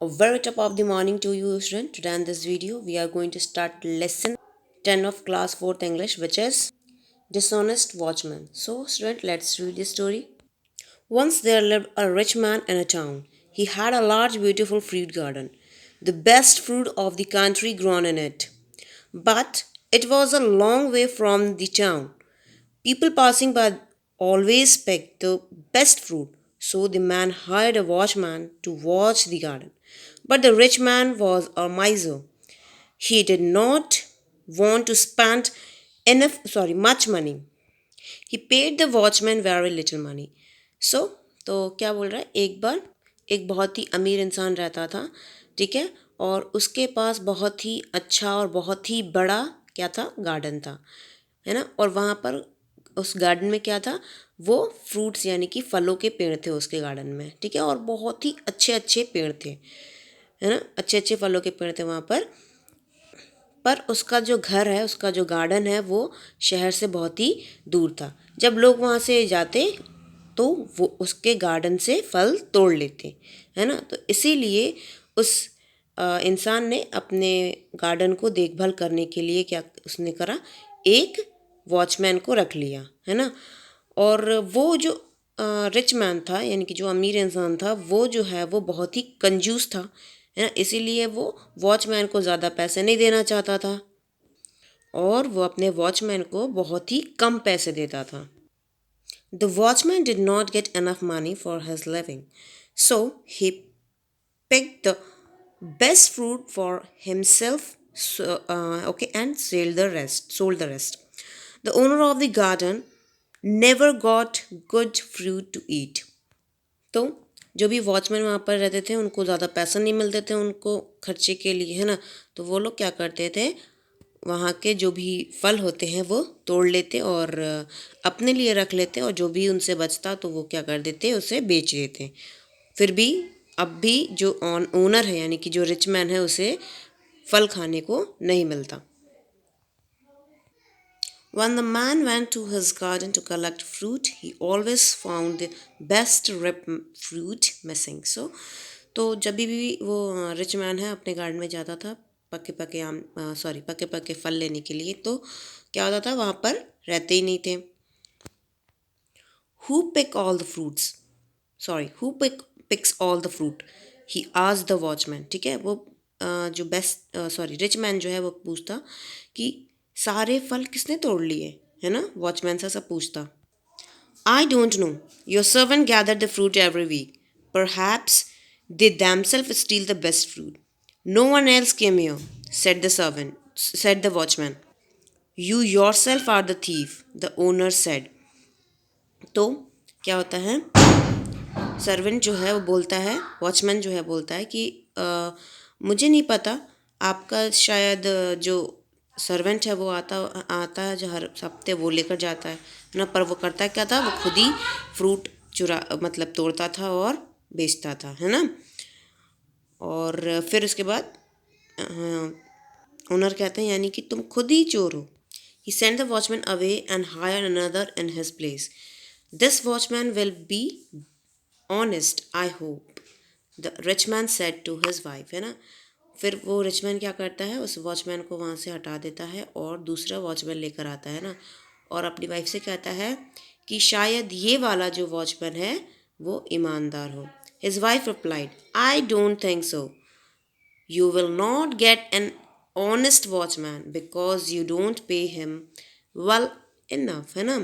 A very top of the morning to you, student. Today in this video, we are going to start lesson 10 of class 4th English, which is Dishonest Watchman. So, student, let's read the story. Once there lived a rich man in a town. He had a large, beautiful fruit garden, the best fruit of the country grown in it. But it was a long way from the town. People passing by always picked the best fruit, so the man hired a watchman to watch the garden. But the rich man was a miser. He did not want to spend much money. He paid the watchman very little money. So, तो क्या बोल रहा है, एक बार एक बहुत ही अमीर इंसान रहता था, ठीक है, और उसके पास बहुत ही अच्छा और बहुत ही बड़ा क्या था, गार्डन था, है ना। और वहाँ पर उस गार्डन में क्या था, वो फ्रूट्स यानी कि फलों के पेड़ थे उसके गार्डन में, ठीक है, और बहुत ही अच्छे अच्छे पेड़ थे, है ना, अच्छे अच्छे फलों के पेड़ थे वहाँ पर उसका जो घर है, उसका जो गार्डन है, वो शहर से बहुत ही दूर था। जब लोग वहाँ से जाते तो वो उसके गार्डन से फल तोड़ लेते, है ना। तो इसीलिए उस इंसान ने अपने गार्डन को देखभाल करने के लिए क्या उसने करा, एक वॉचमैन को रख लिया, है ना। और वो जो रिच मैन था, यानी कि जो अमीर इंसान था, वो जो है वो बहुत ही कंजूस था, है ना। इसीलिए वो वॉचमैन को ज़्यादा पैसे नहीं देना चाहता था और वो अपने वॉचमैन को बहुत ही कम पैसे देता था। The watchman did not get enough money for his living, so he picked the best fruit for himself, and sold the rest. The owner of the garden never got good fruit to eat. तो जो भी watchman वहाँ पर रहते थे, उनको ज़्यादा पैसा नहीं मिलते थे उनको खर्चे के लिए, है ना। तो वो लोग क्या करते थे, वहाँ के जो भी फल होते हैं वो तोड़ लेते और अपने लिए रख लेते, और जो भी उनसे बचता तो वो क्या कर देते, उसे बेच देते। फिर भी अब भी जो ओनर है, यानी कि जो रिच मैन है, उसे फल खाने को नहीं मिलता। When the man went to his garden to collect fruit, he always found the best ripe fruit missing. So, तो जब भी वो रिच मैन है अपने गार्डन में जाता था पके पके फल लेने के लिए, तो क्या होता था, वहाँ पर रहते ही नहीं थे। Who pick all the fruits? Sorry, picks all the fruit? He asked the watchman. ठीक है, वो जो रिच मैन जो है वो पूछता कि सारे फल किसने तोड़ लिए, है ना। वॉचमैन से सब पूछता। I don't know. Your servant gathered the fruit every week. Perhaps they themselves steal the best fruit. No one else came here, said the watchman. You yourself are the thief, the owner said. तो क्या होता है, servant जो है वो बोलता है, watchman जो है बोलता है कि मुझे नहीं पता, आपका शायद जो सर्वेंट है वो आता आता है जो हर हफ्ते वो लेकर जाता है ना। पर वो करता क्या था, वो खुद ही फ्रूट तोड़ता था और बेचता था, है ना। और फिर उसके बाद ओनर कहते हैं, यानी कि तुम खुद ही चोर हो। He sent the watchman away and hired another in his place. This watchman will be honest, I hope, the rich man said to his wife, है ना। फिर वो रिच मैन क्या करता है, उस वॉचमैन को वहाँ से हटा देता है और दूसरा वॉचमैन लेकर आता है ना, और अपनी वाइफ से कहता है कि शायद ये वाला जो वॉचमैन है वो ईमानदार हो। His wife replied, I don't think so. You will not get an honest watchman because you don't pay him well enough, है ना।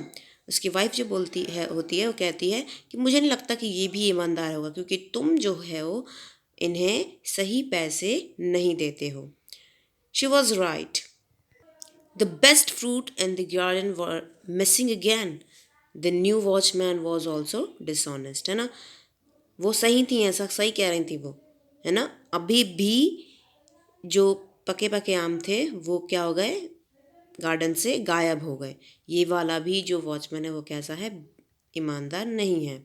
उसकी वाइफ जो बोलती है होती है, वो कहती है कि मुझे नहीं लगता कि ये भी ईमानदार होगा, क्योंकि तुम जो है वो इन्हें सही पैसे नहीं देते हो। She was right. The best fruit in the garden were missing again. The new watchman was also dishonest, है ना। वो सही थी, ऐसा सही कह रही थी वो, है ना। अभी भी जो पके पके आम थे वो क्या हो गए, गार्डन से गायब हो गए। ये वाला भी जो वॉचमैन है वो कैसा है, ईमानदार नहीं है।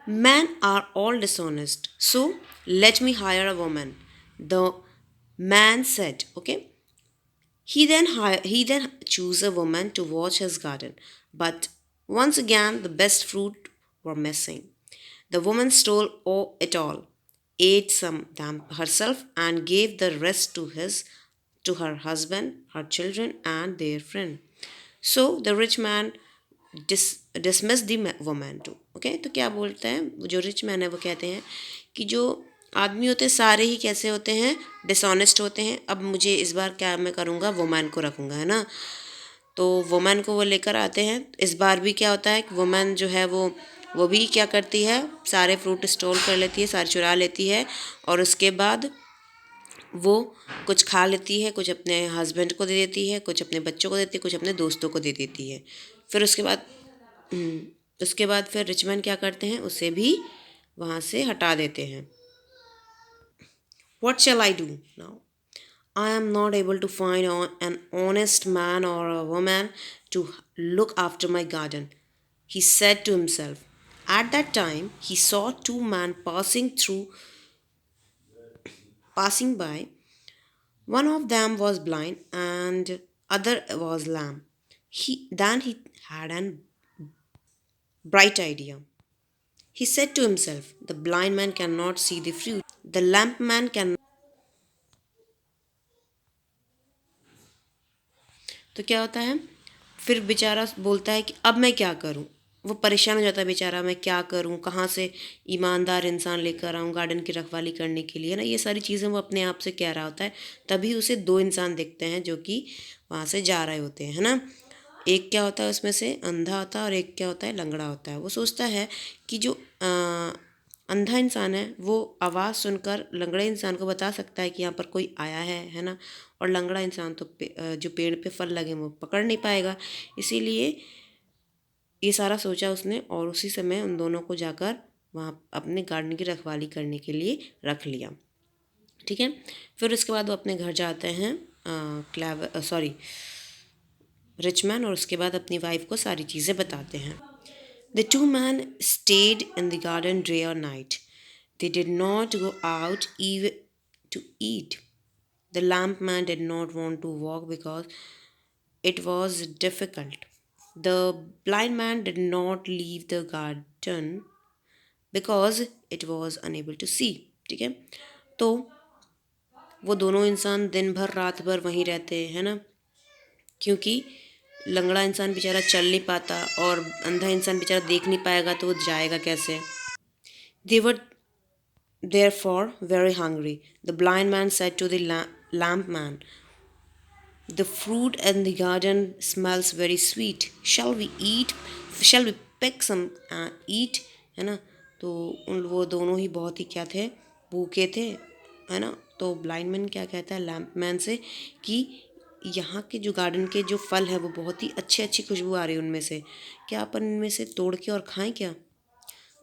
Men are all dishonest, so let me hire a woman, the man said. Okay. He then chose a woman to watch his garden, but once again the best fruit were missing. The woman stole it all. ate some them herself and gave the rest to her husband, her children, and their friend. So the rich man dismissed the woman too. Okay, तो क्या बोलते हैं जो rich man है वो कहते हैं कि जो आदमी होते हैं सारे ही कैसे होते हैं, डिसऑनेस्ट होते हैं। अब मुझे इस बार क्या मैं करूँगा, वुमेन को रखूँगा, है ना। तो वुमेन को वो लेकर आते हैं। इस बार भी क्या होता है कि वुमेन जो है वो भी क्या करती है, सारे फ्रूट स्टोर कर लेती है, सारे चुरा लेती है, और उसके बाद वो कुछ खा लेती है, कुछ अपने हस्बैंड को दे देती है, कुछ अपने बच्चों को देती है, कुछ अपने दोस्तों को दे देती है। फिर उसके बाद फिर रिचमैन क्या करते हैं, उसे भी वहाँ से हटा देते हैं। What shall I do now? I am not able to find an honest man or a woman to look after my garden, he said to himself. At that time, he saw two men passing by. One of them was blind and other was lame. He had a bright idea. He said to himself, the blind man cannot see the fruit. The lamp man can. तो क्या होता है, फिर बेचारा बोलता है कि अब मैं क्या करूं। वो परेशान हो जाता है बेचारा, मैं क्या करूं, कहाँ से ईमानदार इंसान लेकर आऊं गार्डन की रखवाली करने के लिए, ना। ये सारी चीज़ें वो अपने आप से कह रहा होता है। तभी उसे दो इंसान दिखते हैं जो कि वहाँ से जा रहे होते हैं, है ना। एक क्या होता है उसमें से, अंधा होता है, और एक क्या होता है, लंगड़ा होता है। वो सोचता है कि जो अंधा इंसान है वो आवाज़ सुनकर लंगड़े इंसान को बता सकता है कि यहाँ पर कोई आया है ना। और लंगड़ा इंसान तो जो पेड़ पे फल लगे वो पकड़ नहीं पाएगा। इसीलिए ये सारा सोचा उसने, और उसी समय उन दोनों को जाकर वहाँ अपने गार्डन की रखवाली करने के लिए रख लिया। ठीक है। फिर उसके बाद वो अपने घर जाते हैं रिचमैन, और उसके बाद अपनी वाइफ को सारी चीज़ें बताते हैं। The two men stayed in the garden day or night. They did not go out even to eat. The lamp man did not want to walk because it was difficult. The blind man did not leave the garden because it was unable to see. ठीक है। तो वो दोनों इंसान दिन भर रात भर वहीं रहते हैं, है ना, क्योंकि लंगड़ा इंसान बेचारा चल नहीं पाता और अंधा इंसान बेचारा देख नहीं पाएगा, तो वो जाएगा कैसे। They were therefore very hungry. The blind man said to the lamp man, the fruit in the garden smells very sweet. Shall we eat? Shall we pick some and eat? है ना। तो वो दोनों ही बहुत ही क्या थे, भूखे थे, है ना। तो ब्लाइंड मैन क्या कहता है लैम्प मैन से कि यहाँ के जो गार्डन के जो फल है वो बहुत ही अच्छी खुशबू आ रही है उनमें से, क्या अपन इनमें से तोड़ के और खाएं क्या।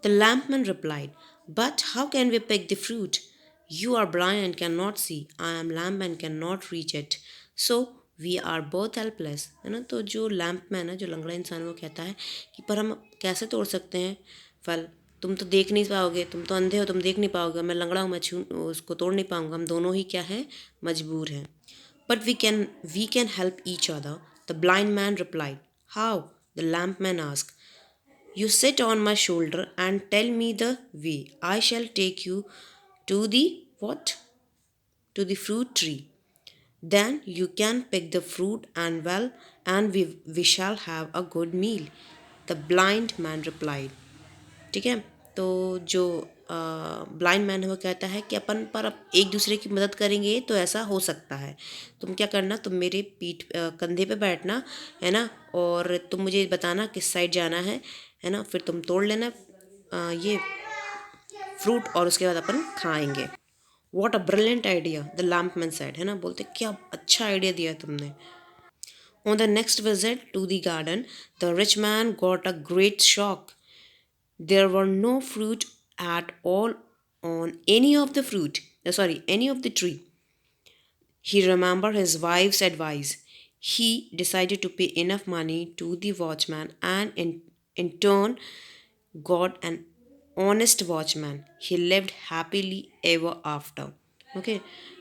The lampman replied, but how can we pick the fruit? You are blind and cannot see. I am lamp and cannot reach it. So we are both helpless. है ना। तो जो लैम्प मैन है, जो लंगड़ा इंसान, वो कहता है कि पर हम कैसे तोड़ सकते हैं फल, तुम तो देख नहीं पाओगे, तुम तो अंधे हो, तुम देख नहीं पाओगे, मैं लंगड़ा हूँ, मैं उसको तोड़ नहीं पाऊंगा, हम दोनों ही क्या है, मजबूर हैं। But we can help each other. The blind man replied. How? The lamp man asked. You sit on my shoulder and tell me the way. I shall take you to the what? To the fruit tree. Then you can pick the fruit and we shall have a good meal. The blind man replied. ठीक है। तो जो blind man है वो कहता है कि अपन पर अब एक दूसरे की मदद करेंगे तो ऐसा हो सकता है। तुम क्या करना, तुम मेरे कंधे पे बैठना, है ना, और तुम मुझे बताना किस साइड जाना है ना। फिर तुम तोड़ लेना ये फ्रूट, और उसके बाद अपन खाएंगे। What a brilliant idea, the lamp man said, है ना, बोलते क्या अच्छा आइडिया दिया तुमने। On the next visit to the garden, the rich man got a great shock. There were no fruit at all on any of the tree. He remembered his wife's advice. He decided to pay enough money to the watchman and in turn got an honest watchman. He lived happily ever after. Okay,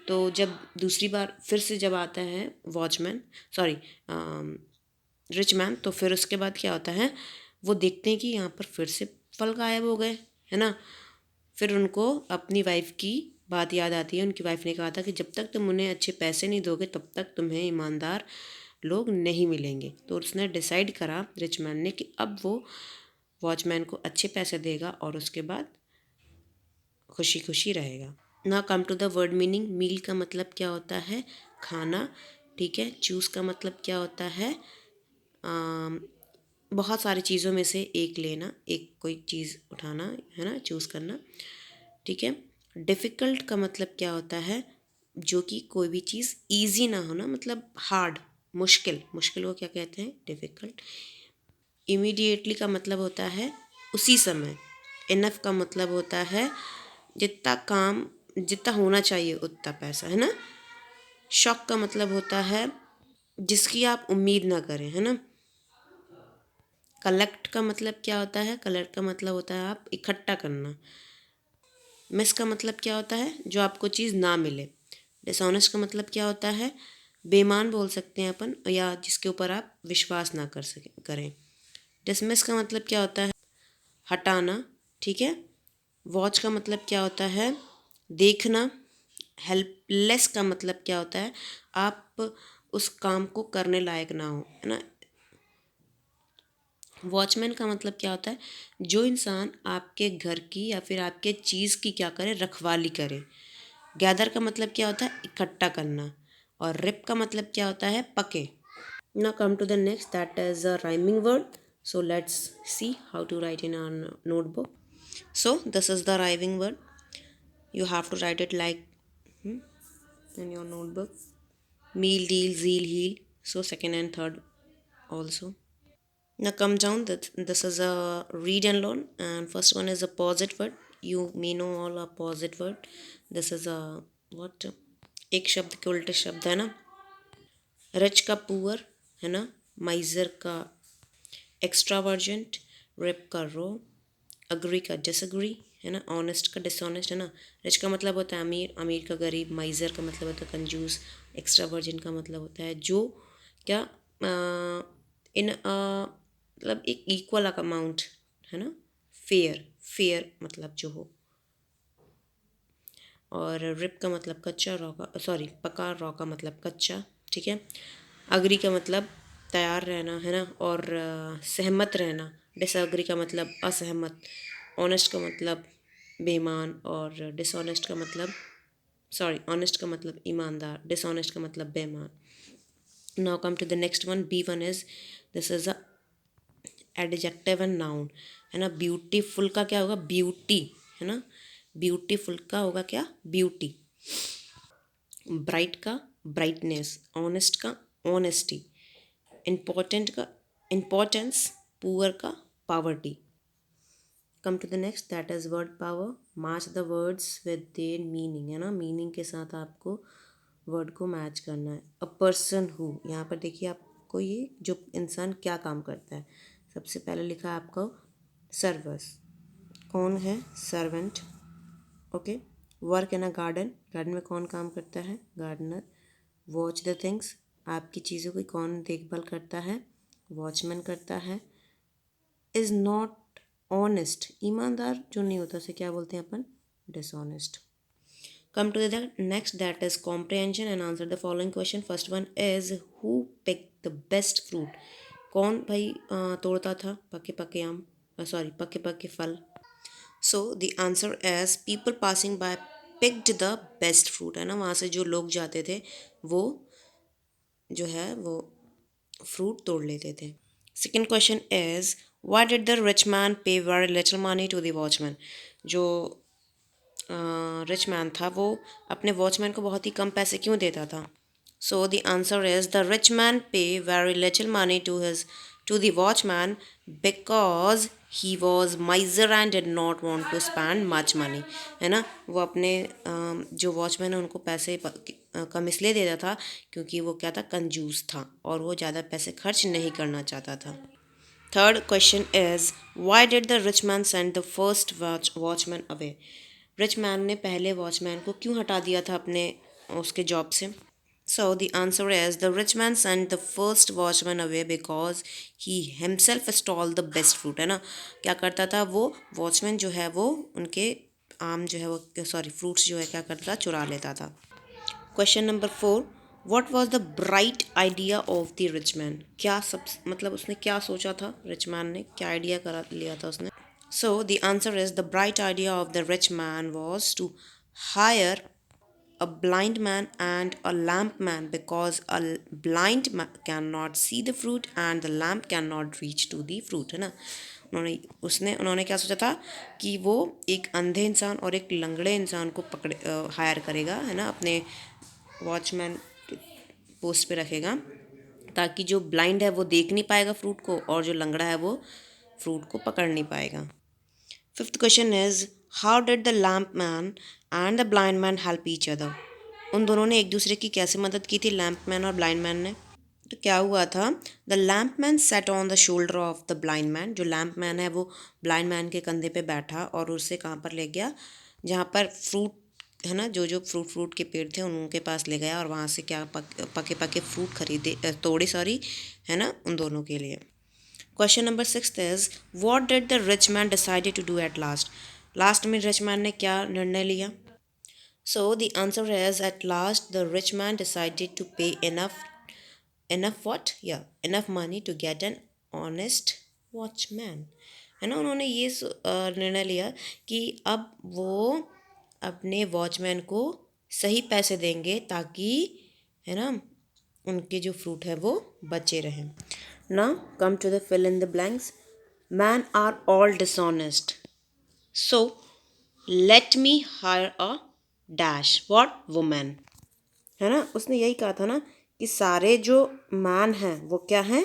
तो जब दूसरी बार फिर से जब आता है watchman, sorry rich man, तो फिर उसके बाद क्या होता है, वो देखते हैं कि यहाँ पर फिर से फल गायब हो गए, है ना। फिर उनको अपनी वाइफ की बात याद आती है। उनकी वाइफ ने कहा था कि जब तक तुम उन्हें अच्छे पैसे नहीं दोगे तब तक तुम्हें ईमानदार लोग नहीं मिलेंगे। तो उसने डिसाइड करा रिच मैन ने कि अब वो वॉचमैन को अच्छे पैसे देगा और उसके बाद खुशी खुशी रहेगा। ना come to the word meaning. Meal का मतलब क्या होता है? खाना। ठीक है। चूज़ का मतलब क्या होता है? बहुत सारी चीज़ों में से एक लेना, एक कोई चीज़ उठाना, है ना, चूज़ करना। ठीक है। डिफ़िकल्ट का मतलब क्या होता है? जो कि कोई भी चीज़ ईजी ना हो ना, मतलब हार्ड, मुश्किल। मुश्किल को क्या कहते हैं? डिफ़िकल्ट। इमीडिएटली का मतलब होता है उसी समय। इनफ का मतलब होता है जितना काम, जितना होना चाहिए उतना पैसा, है ना। शॉक का मतलब होता है जिसकी आप उम्मीद ना करें, है ना। कलेक्ट का मतलब क्या होता है? कलेक्ट का मतलब होता है आप इकट्ठा करना। मिस का मतलब क्या होता है? जो आपको चीज़ ना मिले। डिसऑनेस्ट का मतलब क्या होता है? बेईमान बोल सकते हैं अपन, या जिसके ऊपर आप विश्वास ना कर सकें करें। डिसमिस का मतलब क्या होता है? हटाना। ठीक है। वॉच का मतलब क्या होता है? देखना। हेल्पलेस का मतलब क्या होता है? आप उस काम को करने लायक ना हो, है ना। वॉचमैन का मतलब क्या होता है? जो इंसान आपके घर की या फिर आपके चीज़ की क्या करे? रखवाली करे। गैदर का मतलब क्या होता है? इकट्ठा करना। और रिप का मतलब क्या होता है? पके। Now come to the next, that is a rhyming word. So let's see how to write in our notebook. So this is the rhyming word. You have to write it like in your notebook. Meal, deal, zeal, heal. So second and third also. Now come down. That this is a read and learn. And first one is a positive word. You may know all a positive word. This is a what? एक शब्द के उल्टे शब्द है ना। Rich का poor, है ना। माइजर का एक्स्ट्रावर्जेंट, रिप का रो, अग्री का डिसअग्री, है ना। ऑनेस्ट का डिसऑनेस्ट, है ना। रिच का मतलब होता है अमीर, अमीर का गरीब। माइजर का मतलब होता है कंजूस। एक्स्ट्रावर्जेंट का मतलब होता है जो क्या इन मतलब एक इक्वल अमाउंट, है ना। फेयर, फेयर मतलब जो हो। और रिप का मतलब कच्चा, रॉ का सॉरी पका, रॉ का मतलब कच्चा। ठीक है। अग्री का मतलब तैयार रहना, है ना। और सहमत रहना। डिसअग्री का मतलब असहमत। ऑनेस्ट का मतलब बेईमान। और डिसऑनेस्ट का मतलब सॉरी ऑनेस्ट का मतलब ईमानदार, डिसऑनेस्ट का मतलब बेईमान। Now come to the next one. B one is this is a adjective and noun, है ना। ब्यूटीफुल का क्या होगा? ब्यूटी, है ना। ब्यूटीफुल का होगा क्या? ब्यूटी। ब्राइट का ब्राइटनेस। ऑनेस्ट का ऑनेस्टी। इम्पोर्टेंट का इम्पोर्टेंस। पुअर का poverty. Come to the next, that is word power. Match the words with their meaning, है ना। मीनिंग के साथ आपको वर्ड को मैच करना है। अ पर्सन हु, यहाँ पर देखिए आपको ये जो इंसान क्या काम करता है। सबसे पहले लिखा है आपको सर्वर्स। कौन है? Servant. Okay. Work in a garden, garden में कौन काम करता है? गार्डनर। वॉच द थिंग्स, आपकी चीज़ों की कौन देखभाल करता है? वॉचमैन करता है। इज़ नॉट ऑनेस्ट, ईमानदार जो नहीं होता उसे क्या बोलते हैं अपन? Dishonest. Come to the next, that is comprehension and answer the following question. First one is who pick the best fruit. कौन भाई तोड़ता था पके पके आम, सॉरी पके पके फल? सो the answer is people passing by picked the best fruit, है ना। वहाँ से जो लोग जाते थे वो जो है वो फ्रूट तोड़ लेते थे। Second question is why did the rich man pay very little money to the watchman. जो रिच मैन था वो अपने वॉचमैन को बहुत ही कम पैसे क्यों देता था? So the answer is the rich man pay very little money to the watchman because he was miser and did not want to spend much money, है ना। वो अपने जो वॉचमैन है उनको पैसे कम इसलिए देता था क्योंकि वो क्या था? कंजूस था और वो ज़्यादा पैसे खर्च नहीं करना चाहता था। Third question is why did the rich man send the first watchman away. Rich man ने पहले वॉचमैन को क्यों हटा दिया था अपने उसके जॉब से? सो the answer is the rich man send the first watchman away because he himself stall the best fruit, है ना। क्या करता था वो वॉचमैन जो है वो उनके आम जो है वो सॉरी फ्रूट्स जो है क्या करता था, चुरा लेता था। Question number 4, what was the bright idea of the rich man? क्या सब मतलब उसने क्या सोचा था, रिच मैन ने क्या आइडिया करा लिया था उसने? So the answer is the bright idea of the rich man was to hire a blind man and a lamp man because a blind man cannot see the fruit and the lamp cannot reach to the fruit, है ना। उन्होंने क्या सोचा था कि वो एक अंधे इंसान और एक लंगड़े इंसान को पकड़े हायर करेगा, है ना, अपने वॉचमैन पोस्ट पे रखेगा, ताकि जो ब्लाइंड है वो देख नहीं पाएगा फ्रूट को और जो लंगड़ा है वो फ्रूट को पकड़ नहीं पाएगा। Fifth question is how did the lamp man and the blind man help each other? उन दोनों ने एक दूसरे की कैसे मदद की थी, लैम्प मैन और ब्लाइंड मैन ने? तो क्या हुआ था, the lamp man set on the shoulder of the blind man. जो लैम्प मैन है वो ब्लाइंड मैन के कंधे पे बैठा और उससे कहाँ पर ले गया, जहाँ पर फ्रूट है ना, जो जो फ्रूट के पेड़ थे उनके पास ले गया और वहाँ से क्या पके पके फ्रूट खरीदे तोड़े सॉरी, है ना, उन दोनों के लिए। Question number 6 is what did the rich man decided to do at last? Last में रिच मैन ने क्या निर्णय लिया? So the answer is at last the rich man decided to pay enough what yeah enough money to get an honest watchman, है ना। उन्होंने ये निर्णय लिया कि अब वो अपने वॉचमैन को सही पैसे देंगे ताकि, है ना, उनके जो फ्रूट है वो बचे रहें। Now come to the fill in the blanks. Man are all dishonest, so let me hire a dash what women, है ना। उसने यही कहा था ना कि सारे जो मैन हैं वो क्या हैं,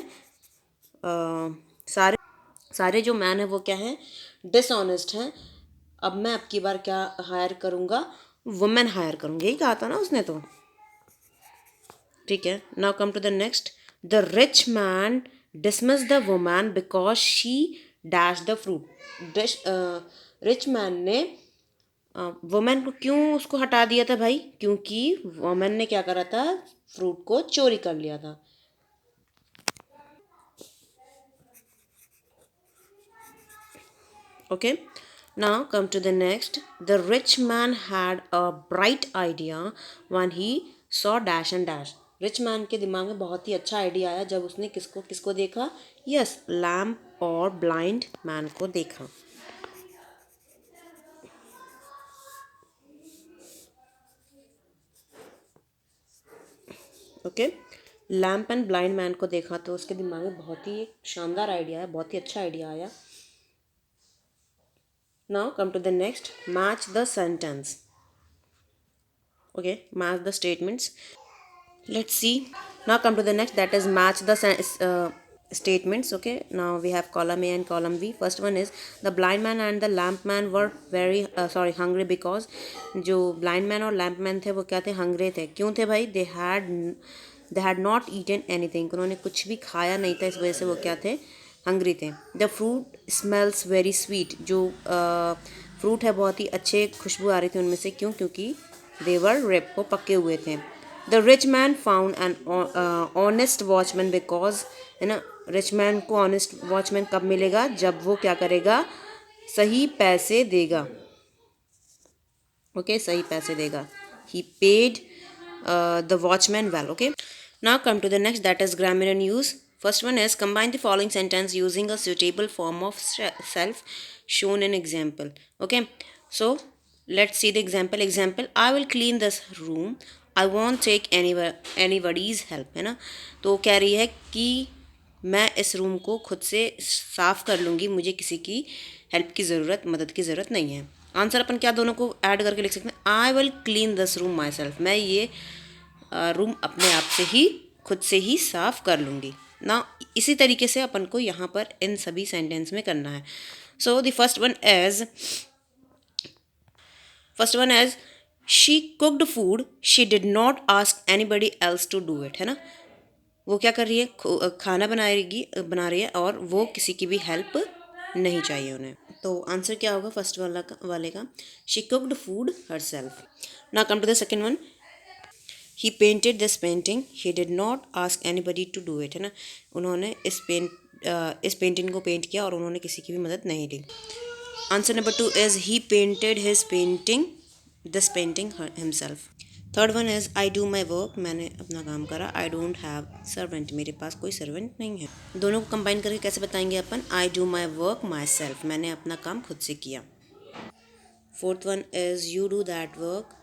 सारे सारे जो मैन हैं वो क्या हैं, डिसऑनेस्ट हैं। अब मैं अब की बार क्या हायर करूँगा, वुमेन हायर करूँगी, यही कहा था ना उसने तो। ठीक है, now come to the next. The rich man dismiss the woman because she dash the fruit. Rich man ने वुमेन को क्यों उसको हटा दिया था भाई, क्योंकि वुमेन ने क्या करा था, फ्रूट को चोरी कर लिया था। Okay, now come to the next. The rich man had a bright idea when he saw dash and dash. Rich man के दिमाग में बहुत ही अच्छा आइडिया आया जब उसने किसको किसको देखा, यस, लैम्प और ब्लाइंड मैन को देखा। Okay, lamp and blind man को देखा तो उसके दिमाग में बहुत ही एक शानदार आइडिया है, बहुत ही अच्छा आइडिया आया। Now come to the next, match the sentence. Okay, match the statements. Let's see. Now come to the next, that is match the statements. Okay, now we have column A and column B. First one is the blind man and the lamp man were very hungry because जो blind man और lamp man थे वो क्या थे, hungry थे। क्यों थे भाई? they had not eaten anything. उन्होंने कुछ भी खाया नहीं था, इस वजह से वो क्या थे, hungry थे। The fruit smells very sweet. जो फ्रूट है बहुत ही अच्छे खुशबू आ रही थी उनमें से, क्यों, क्योंकि they were ripe, वो पके हुए थे। The rich man found an honest watchman because, है ना, रिच मैन को ऑनेस्ट वॉचमैन कब मिलेगा, जब वो क्या करेगा, सही पैसे देगा। ओके, सही पैसे देगा। He paid the watchman well. Okay, now come to the next, that is grammar and use. First one is combine the following sentence using a suitable form of self shown in example. Okay, so let's see the example. Example, I will clean this room. I won't take anybody's help, है ना। तो कह रही है कि मैं इस room को खुद से साफ कर लूँगी, मुझे किसी की हेल्प की ज़रूरत, मदद की ज़रूरत नहीं है। आंसर अपन क्या दोनों को ऐड करके लिख सकते हैं, I will clean this room my self. मैं ये रूम अपने आप से ही खुद से ही साफ कर लूँगी ना। इसी तरीके से अपन को यहाँ पर इन सभी सेंटेंस में करना है। So the first one as she cooked food, she did not ask anybody else to do it, है ना। वो क्या कर रही है, खाना बना रही है और वो किसी की भी हेल्प नहीं चाहिए उन्हें। तो आंसर क्या होगा फर्स्ट वाले का, she cooked food herself. Now come to the second one, he painted this painting, he did not ask anybody to do it, है ना। उन्होंने इस पेंटिंग को पेंट किया और उन्होंने किसी की भी मदद नहीं ली। Answer number 2 is he painted this painting himself. Third one is I do my work, मैंने अपना काम करा. आई डोंट हैव सर्वेंट, मेरे पास कोई सर्वेंट नहीं है. दोनों को कंबाइन करके कैसे बताएंगे अपन? I do my work myself, मैंने अपना काम खुद से किया. Fourth one is you do that work,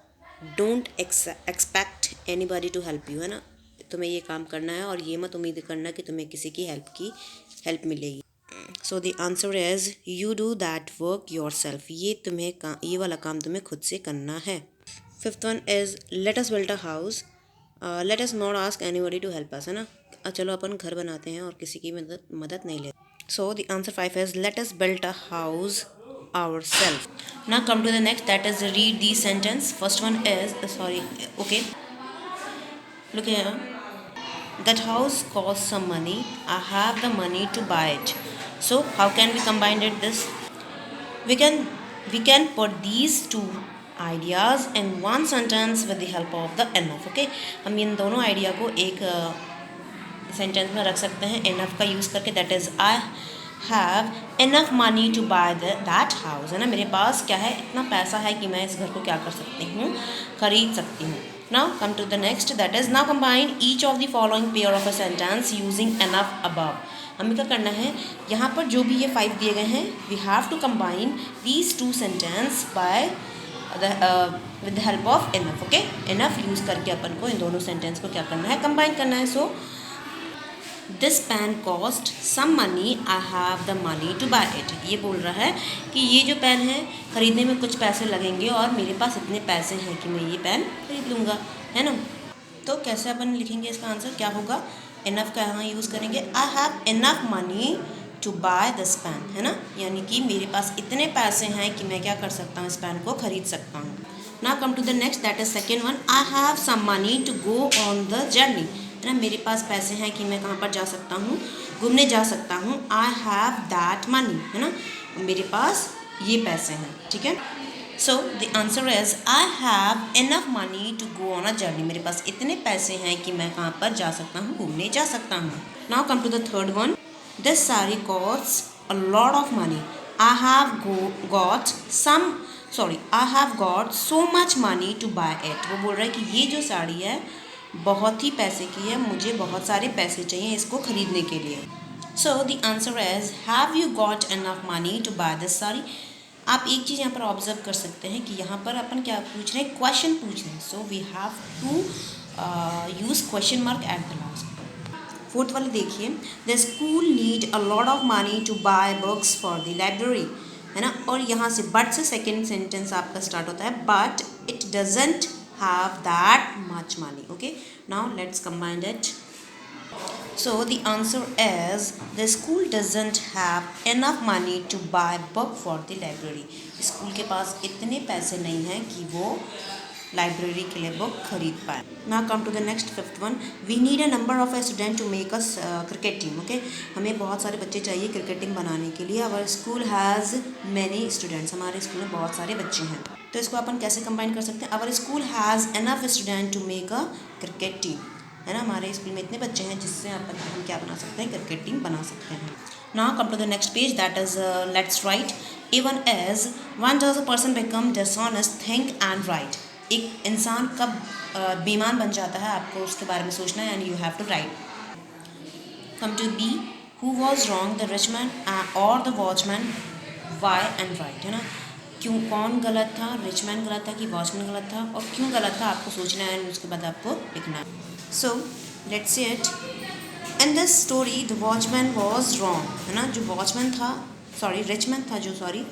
don't expect anybody to help you, है ना. तुम्हें ये काम करना है और ये मत उम्मीद करना कि तुम्हें किसी की हेल्प मिलेगी. So the answer is you do that work yourself, ये वाला काम तुम्हें खुद से करना है. Fifth one is let us build a house, let us not ask anybody to help us, है ना. चलो अपन घर बनाते हैं और किसी की मदद नहीं लेते. सो the answer 5 is let us build a house ourselves. Now come to the next, that is read the sentence. First one is okay, look here. That house costs some money, I have the money to buy it. So how can we combine this? We can put these two ideas in one sentence with the help of the enough. Okay, हम इन दोनों idea को एक sentence में रख सकते हैं enough का use करके. That is I have enough money to buy that house, है ना. मेरे पास क्या है, इतना पैसा है कि मैं इस घर को क्या कर सकती हूँ, खरीद सकती हूँ. Now come to the next, that is now combine each of the following pair of a sentence using enough above. हमें क्या करना है, यहाँ पर जो भी ये 5 दिए गए हैं, we have to combine these 2 sentence by with the help of enough. Okay, enough use करके अपन को इन दोनों सेंटेंस को क्या करना है, कंबाइन करना है. So this pen cost some money, I have the money to buy it. ये बोल रहा है कि ये जो पेन है ख़रीदने में कुछ पैसे लगेंगे और मेरे पास इतने पैसे हैं कि मैं ये पेन खरीद लूँगा, है ना. तो कैसे अपन लिखेंगे इसका आंसर, क्या होगा, इनफ का यहाँ यूज़ करेंगे. I have enough money to buy this pen, है ना. यानी कि मेरे पास इतने पैसे हैं कि मैं क्या कर सकता हूँ, इस पेन को खरीद सकता हूँ. Now come to the next, that is second one. I have some money to go on the journey, है ना. मेरे पास पैसे हैं कि मैं कहाँ पर जा सकता हूँ, घूमने जा सकता हूँ. आई हैव दैट मनी, है ना, मेरे पास ये पैसे हैं. ठीक है. So the answer is I have enough money to go on a journey. मेरे पास इतने पैसे हैं कि मैं कहाँ पर जा सकता हूँ, घूमने जा सकता हूँ. Now come to the third one. This sari cost a lot of money, I have got so much money to buy it. वो बोल रहा है कि ये जो साड़ी है बहुत ही पैसे की है, मुझे बहुत सारे पैसे चाहिए इसको खरीदने के लिए. So the answer is have you got enough money to buy this sari. आप एक चीज़ यहाँ पर ऑब्जर्व कर सकते हैं कि यहाँ पर अपन क्या पूछ रहे हैं, क्वेश्चन पूछ रहे हैं. So we have to use question mark at the last. Fourth वाले देखिए, the school need a lot of money to buy books for the library, है ना. और यहाँ से बट से सेकेंड सेंटेंस आपका स्टार्ट होता है, but it doesn't have that much money. Okay, now let's combine it. So the answer is the school doesn't have enough money to buy book for the library. School के पास इतने पैसे नहीं हैं कि वो लाइब्रेरी के लिए बुक खरीद पाए. Now come to the next fifth one. We need a number of a student to make us cricket team. Okay, हमें बहुत सारे बच्चे चाहिए क्रिकेट टीम बनाने के लिए. Our school has many students. हमारे स्कूल में बहुत सारे बच्चे हैं. तो इसको अपन कैसे कंबाइन कर सकते हैं, Our school has enough student to make a cricket team, है ना. हमारे स्कूल में इतने बच्चे हैं जिससे हम क्या बना सकते हैं, क्रिकेट टीम बना सकते हैं. Now come to the next page, that is let's write. A1 is when does a person become dishonest, think and write. एक इंसान कब बेईमान बन जाता है, आपको उसके बारे में सोचना है, and you have to write. Come to B, who was wrong, the rich man और the watchman, why and right, है ना. क्यों, कौन गलत था, रिच मैन गलत था कि वॉचमैन गलत था, और क्यों गलत था आपको सोचना है, उसके बाद आपको लिखना है. So let's see it. In this story the watchman was wrong, है ना. जो वॉचमैन था, रिचमैन था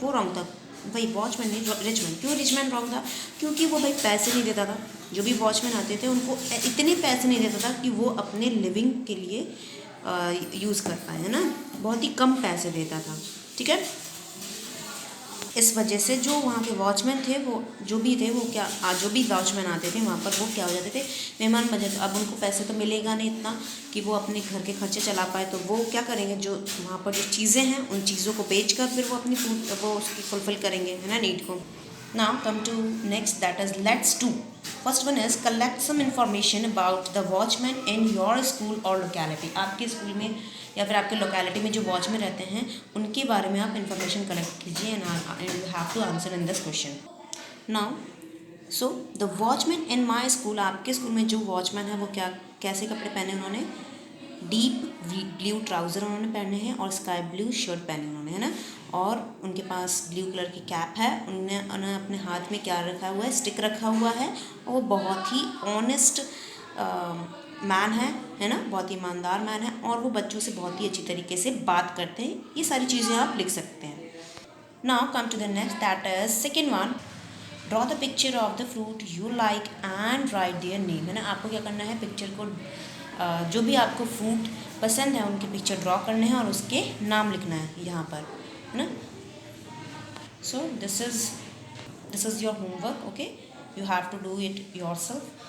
वो रॉन्ग था. भाई वॉचमैन नहीं, रिचमैन. क्यों रिचमैन रॉन्ग था, क्योंकि वो भाई पैसे नहीं देता था. जो भी वॉचमैन आते थे उनको इतने पैसे नहीं देता था कि वो अपने लिविंग के लिए यूज़ कर पाए, है ना. बहुत ही कम पैसे देता था. ठीक है. इस वजह से जो वहाँ के वॉचमैन थे, वो जो भी वॉचमैन आते थे वहाँ पर, वो क्या हो जाते थे, मेहमान बन जाते. अब उनको पैसे तो मिलेगा नहीं इतना कि वो अपने घर के खर्चे चला पाए, तो वो क्या करेंगे, जो वहाँ पर जो चीज़ें हैं उन चीज़ों को बेच कर फिर वो उसकी फुलफ़िल करेंगे, है ना, नीड को. Now come to next, that is let's do. First one is collect some information about the watchman in your school और लोकेलिटी। आपके स्कूल में या फिर आपके लोकेलिटी में जो वॉचमैन रहते हैं उनके बारे में आप इंफॉर्मेशन कलेक्ट कीजिए and you have to answer in this question. Now so the watchman in my school, आपके स्कूल में जो वॉचमैन है वो क्या कैसे कपड़े पहने उन्होंने, डीप ब्लू ट्राउज़र उन्होंने पहने हैं और स्काई ब्लू शर्ट पहने उन्होंने, है ना, और उनके पास ब्लू कलर की कैप है। उन्होंने अपने हाथ में क्या रखा हुआ है, स्टिक रखा हुआ है, और वो बहुत ही ऑनेस्ट मैन है ना, बहुत ही ईमानदार मैन है, और वो बच्चों से बहुत ही अच्छी तरीके से बात करते हैं। ये सारी चीज़ें आप लिख सकते हैं। Now come to the next, that is second one, draw the picture of the fruit you like and write their name, है ना। आपको क्या करना है, पिक्चर को जो भी आपको फ्रूट पसंद है उनके पिक्चर ड्रॉ करने हैं और उसके नाम लिखना है यहाँ पर, है ना। So this is your homework, okay, you have to do it yourself.